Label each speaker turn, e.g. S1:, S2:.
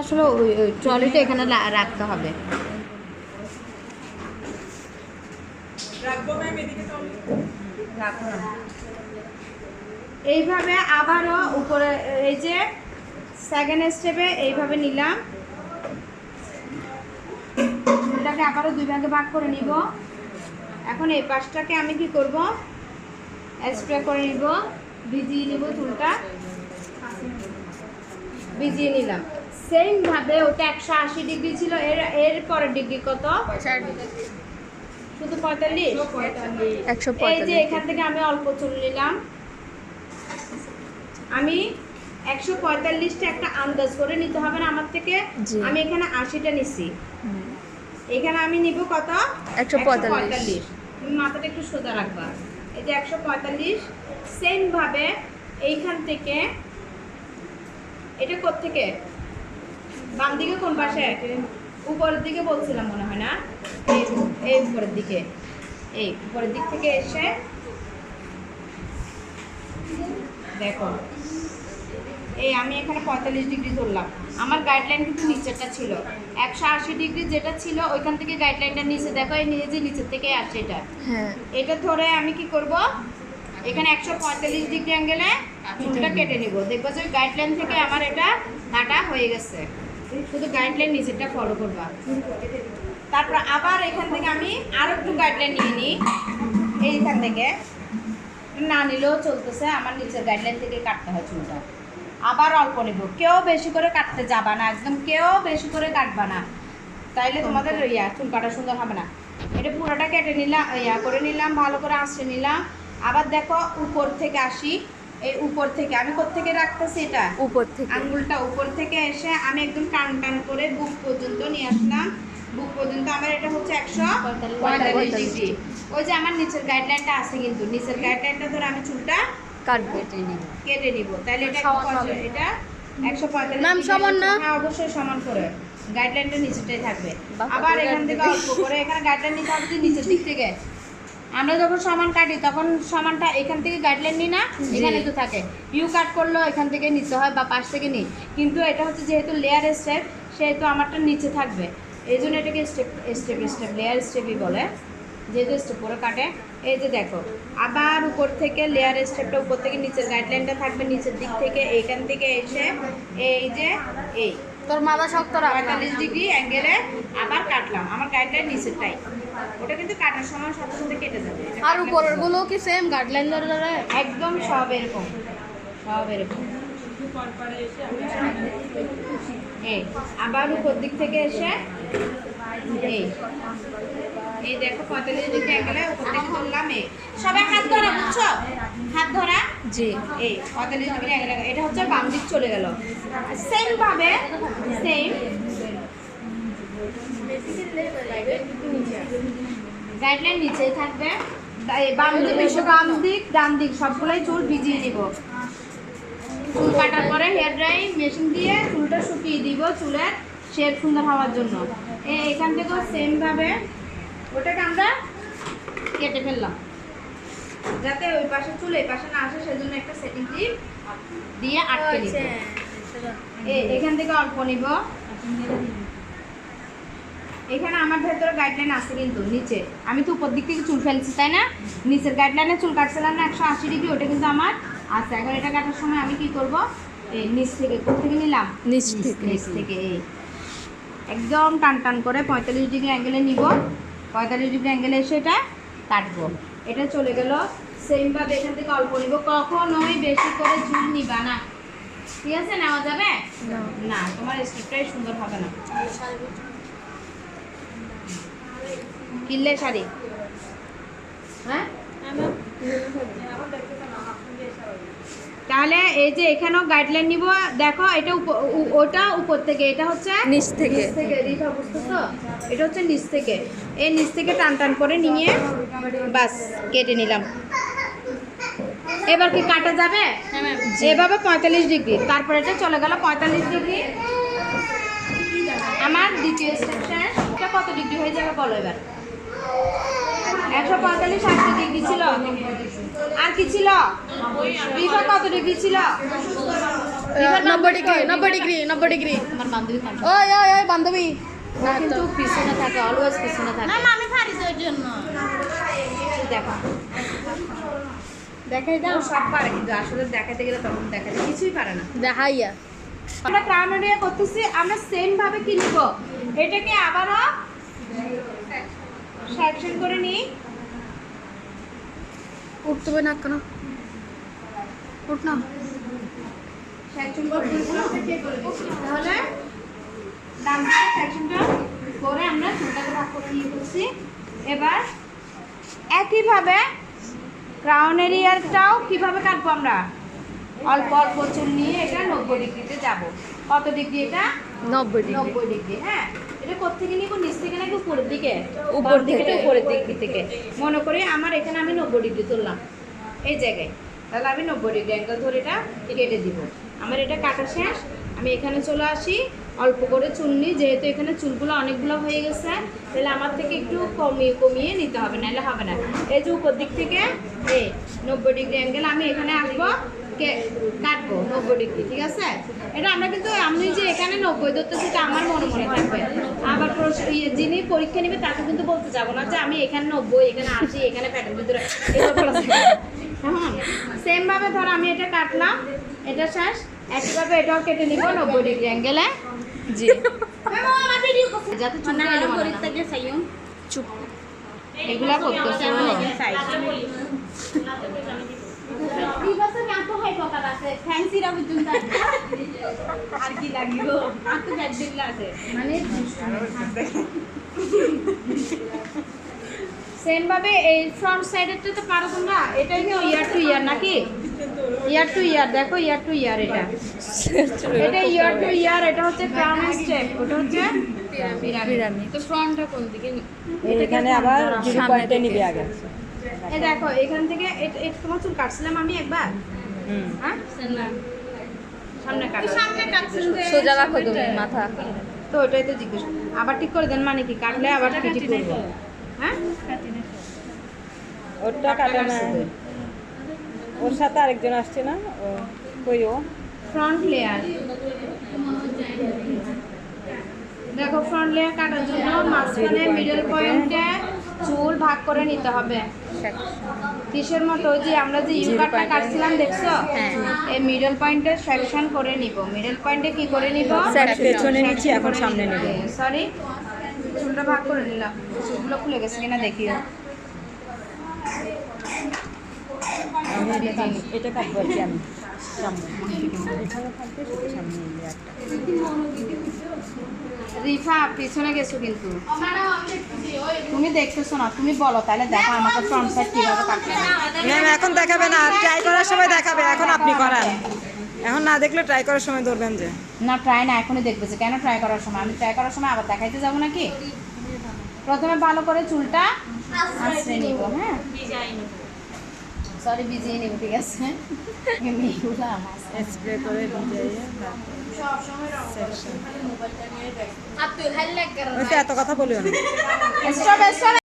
S1: আসলে ওই ট্রলিটা এখানে রাখতে হবে। এইভাবে আবারও উপরে এই যে সেকেন্ড স্টেপে এইভাবে নিলাম, এটাকে আবারও দুই ভাগে ভাগ করে নিব। এখন এই পাশটাকে আমি কি করব, স্প্রে করে নিব, ভিজিয়ে নিব, চুলটা ভিজিয়ে নিলাম। সেম ভাবে ওটা 180 ডিগ্রি ছিল, এর পরের ডিগ্রি কত? শুধু 45। এই যে এখান থেকে আমি অল্প চুল নিলাম, আমি 145টা একটা আন্দাজ করে নিতে হবে না আমার থেকে। আমি এখানে 80টা নিছি, এখানে আমি নিব কত? 145। তুমি মাথাটা একটু সোজা রাখবা। এই যে 145। সেম ভাবে এইখান থেকে, এটা কোত্থেকে? বাম দিকে কোন পাশে? উপরের দিকে বলছিলাম মনে হয় না? এই উপরের দিকে, এই উপরের দিক থেকে এসে দেখো, এই আমি এখানে 45 ডিগ্রি ধরলাম। আমার গাইডলাইন কিন্তু নিচেরটা ছিল 180 ডিগ্রি, যেটা ছিল ওইখান থেকে গাইডলাইনটা নিচে দেখো, এই যে নিচের থেকে আসছে এটা। হ্যাঁ, এটা ধরে আমি কি করব, এখানে 145 ডিগ্রি অ্যাঙ্গেলে চুলটা কেটে নিব। দেখবো যে গাইডলাইন থেকে আমার এটা কাটা হয়ে গেছে, শুধু গাইডলাইন নিচেরটা ফলো করবা। তারপর আবার এখান থেকে আমি আরো একটু গাইডলাইন নিয়ে নিই, এইখান থেকে না নিলেও চলতেছে, আমার নিচের গাইডলাইন থেকে কাটতে হয় চুলটা। আবার অল্প নেব, কেউ বেশি করে কাটতে যাবা না, একদম কেউ বেশি করে কাটবা না, তাইলে তোমাদের চুল কাটা সুন্দর হবে না। এটা পুরোটা কেটে নিলাম, করে নিলাম, ভালো করে আঁচড়ে নিলাম। আবার দেখো উপর থেকে আসি, এই উপর থেকে আমি কোত্থেকে রাখতেছি, এটা উপর থেকে, আঙ্গুলটা উপর থেকে এসে আমি একদম টান টান করে বুক পর্যন্ত নিয়ে আসলাম। বুক পর্যন্ত আমার এটা হচ্ছে 145 ডিগ্রি। ওই যে আমার নিচের গাইডলাইনটা আছে, কিন্তু নিচের গাইডলাইনটা ধরে আমি চুলটা কেটে নিব। তাহলে এটা এটা 145 নাম সমান না? হ্যাঁ, অবশ্যই সমান করে, গাইডলাইনটা নিচেটাই থাকবে। আবার এখান থেকে অল্প করে, এখানে গাইডলাইন নিতে হবে যে নিচের দিক থেকে। আমরা যখন সমান কাটি তখন সমানটা এখান থেকে গাইডলাইন নিই না, এখানে তো থাকে। ইউ কাট করলেও এখান থেকে নিতে হয় বা পাশ থেকে নিই, কিন্তু এটা হচ্ছে যেহেতু লেয়ার স্টেপ, সেহেতু আমারটা নিচে থাকবে। এই জন্য এটাকে স্টেপ লেয়ার স্টেপই বলে, যেহেতু স্টেপ করে কাটে। এই যে দেখো, আবার উপর থেকে লেয়ার স্টেপটা উপর থেকে নিচের গাইডলাইনটা থাকবে নিচের দিক থেকে, এইখান থেকে এসে এই যে এই তোর মাথা শক্ত 45 ডিগ্রি অ্যাঙ্গেলে আবার কাটলাম। আমার গাইডলাইন নিচেরটাই, ওটা কিন্তু কাটার সময় সাথে সাথে কেটে যাবে। আর উপরের গুলো কি সেম গাইডলাইন ধরে? একদম সব এরকম, সব এরকম। এই আবার উপর দিক থেকে এসে এই এই দেখো 45 ডিগ্রি অ্যাঙ্গেলে উপর থেকে ধরলাম। এই সবাই হাত ধরা, বুঝছো? হাত ধরা, জি। এই 45 ডিগ্রি অ্যাঙ্গেলে এটা হচ্ছে বাম দিক চলে গেল। সেম ভাবে সেম গাইডলাইন নিচেই থাকবে, বাম দিক ডান দিক সবগুলাই চুল ভিজিয়ে নিব। চুল কাটার পরে হেয়ার ড্রাই মেশিন দিয়ে চুলটা শুকিয়ে দিব, চুলের শেপ সুন্দর হওয়ার জন্য। এখান থেকেও সেম ভাবে ওটাকে আমরা কেটে ফেললাম, যাতে ওই পাশে চুল এই পাশে না আসে, সেজন্য একটা সেটিং ক্লিপ দিয়ে আটকে নিব। এখান থেকে অল্প নিব, এখানে আমার ভেতরে গাইডলাইন আছে কিন্তু নিচে, আমি তো উপর দিক থেকে চুল ফেলছি তাই না, নিচের গাইডলাইনে চুল কাটছিলাম না 180 ডিগ্রি, ওটা কিন্তু আমার আছে। এখন এটা কাটার সময় আমি কি করব, এই নিচ থেকে, কোথা থেকে নিলাম? নিচ থেকে এই একদম টান টান করে 45 ডিগ্রি অ্যাঙ্গেলে নিব। 45 ডিগ্রি অ্যাঙ্গেলে এসে এটা কাটবো। এটা চলে গেল। সেমভাবে এখান থেকে অল্প নিব, কখনোই বেশি করে চুল নিবা না, ঠিক আছে? নেওয়া যাবে না, তোমার স্টেপটাই সুন্দর হবে না। কিনলে শাড়ি, হ্যাঁ, তাহলে এই যে এখানেও গাইডলাইন নিব। দেখো এটা ওটা উপর থেকে, এটা হচ্ছে নিচ থেকে। রিফা বুঝতেছো? এটা হচ্ছে নিচ থেকে, এই নিচ থেকে টান টান করে নিয়ে বাস কেটে নিলাম। এবার কি কাটা যাবে? এভাবে 45 ডিগ্রি, তারপর এটা চলে গেল 45 ডিগ্রি। আমার দ্বিতীয় স্টেপ শেষ। এটা কত ডিগ্রি হয়ে যাবে বলো এবার? 145 80 ডিগ্রি ছিল, আর কি ছিল? রিফা কত ডিগ্রি ছিল?
S2: 90 ডিগ্রি 90 ডিগ্রি 90 ডিগ্রি।
S1: আমার বান্ধবী কম
S2: ওই ওই ওই বান্ধবী
S1: ও কিন্তু পিছনে থাকে, অলওয়েজ পিছনে থাকে।
S3: আমি পারি তো এর জন্য।
S1: দেখো
S2: দেখাই
S1: ও
S2: দাও
S1: সব পারে, কিন্তু আসলে দেখাতে গেলে তখন দেখাতে কিছুই পারে না।
S2: দেখাইয়া
S1: আমরা ক্রাউন এরিয়া করতেছি, আমরা সেম ভাবে কি নিব, এটাকে আবারও সেকশন করে নিই।
S2: উঠতে হবে না কেন উঠ না
S1: সেকশন করে তাহলে ডান দিকে সেকশনটা করে আমরা চুলটাকে ভাগ করে নিয়ে বলছি। এবার একইভাবে ক্রাউন এরিয়াটাও কিভাবে কাটবো আমরা, অল্প অল্প চুল নিয়ে এটা 90 ডিগ্রিতে যাব। কত ডিগ্রি এটা?
S2: 90 ডিগ্রি
S1: 90 ডিগ্রি। হ্যাঁ, এটা কোত্থেকে নিব, নিচ থেকে নাকি উপরের দিকে?
S2: উপর
S1: দিকে,
S2: থেকে।
S1: উপরের দিক থেকে। মনে করি আমার এখানে আমি 90 ডিগ্রি তুললাম এই জায়গায়, তাহলে আমি 90 ডিগ্রি অ্যাঙ্গেল ধরে এটা কেটে দিব। আমার এটা কাটা শেষ, আমি এখানে চলে আসি, অল্প করে চুল নিই, যেহেতু এখানে চুলগুলো অনেকগুলো হয়ে গেছে, তাহলে আমার থেকে একটু কমিয়ে কমিয়ে নিতে হবে, নাহলে হবে না। এই যে উপর দিক থেকে এই 90 ডিগ্রি অ্যাঙ্গেল আমি এখানে আসবো, কাটবো 90 ডিগ্রি, ঠিক আছে? এটা আমরা কিন্তু, আমি যে এখানে 90 ধরতেছি এটা আমার মনে মনে থাকবে। আবার যিনি পরীক্ষা নেবে তাকে কিন্তু বলতে যাবো না যে আমি এখানে 90, এখানে 80, এখানে প্যাটার্ন ভিতরে, এটা বলা যাবে না। হ্যাঁ, সেম ভাবে ধর আমি এটা কাটলাম, এটা শেষ, একইভাবে এটাও কেটে নিব 90 ডিগ্রি অ্যাঙ্গেলে।
S2: জি
S1: যাতে চুলটা এলোমেলো না হয়।
S2: চুপ
S1: এগুলা করতেছো
S3: আর কি লাগিব আর তো ব্যাড দিলা আছে
S1: মানে সেম ভাবে এই ফ্রন্ট সাইডেরটা তো পারো তোমরা, এটাই তো ইয়ার টু ইয়ার নাকি? ইয়ার টু ইয়ার, দেখো ইয়ার টু ইয়ার, এটা ইয়ার টু ইয়ার, এটা হচ্ছে ক্রাউন স্টেপ, ওটা হচ্ছে পিরামিড। তো ফ্রন্টটা কোন দিকে?
S4: এখানে আবার জিরো পয়েন্টে নিবে আগে।
S1: এই দেখো এখান থেকে এটা তোমার চুল কাটছিলাম আমি একবার, হ্যাঁ সামনে কাটো,
S3: সামনে কাটছেন যে
S2: সোজা রাখো তুমি মাথা
S1: তো ওটাই তো জিজ্ঞেস, আবার ঠিক করে দেন মানে কি, কাটলে আবার ঠিক করবো, হ্যাঁ?
S4: ওরটা কাটা না, ওর সাথে আরেকজন আসছে না, ও কই ও?
S1: ফ্রন্ট লেয়ার দেখো, ফ্রন্ট লেয়ার কাটার জন্য মাঝখানে মিডল পয়েন্টে চুল ভাগ করে নিতে হবে কিসের মতো, ওই যে আমরা যে ইউ কাটটা কাটছিলাম দেখছো, এই মিডল পয়েন্টে সেকশন করে নিব। মিডল পয়েন্টে কি করে নিব?
S4: পেছনে নিচে, এখন সামনে নিব।
S1: সরি, চুলটা ভাগ করে নিলাম, চুলগুলো খুলে গেছে কিনা দেখিও।
S4: আমি এটা কাটবো আর কি, আমি সামনে এখানে থাকবে, শুধু সামনে নিলে একটা।
S1: রিফা পিছনে গেছো কিন্তু তুমি দেখতেছো না, তুমি বলো তাহলে, দেখো আমাকে ফ্রন্ট সাইড কিভাবে কাটতে হয়।
S4: ম্যাম এখন দেখাবে না, ট্রাই করার সময় দেখাবে, এখন আপনি করান। এখন না দেখলে ট্রাই করার সময় ধরবেন যে
S1: না, ট্রাই না, এখনই দেখতেছে কেন? ট্রাই করার সময়, আমি ট্রাই করার সময় আবার দেখাইতে যাবো নাকি? প্রথমে ভালো করে চুলটা আঁচড়ে নিব, হ্যাঁ সরি ভিজিয়ে নিব, ঠিক আছে? মেয়েগুলো আমার
S4: স্প্রে করে ভিজাইয়ে
S3: আর তুই হাইলাইট কর
S4: এত কথা বলিও না।
S1: Stop stop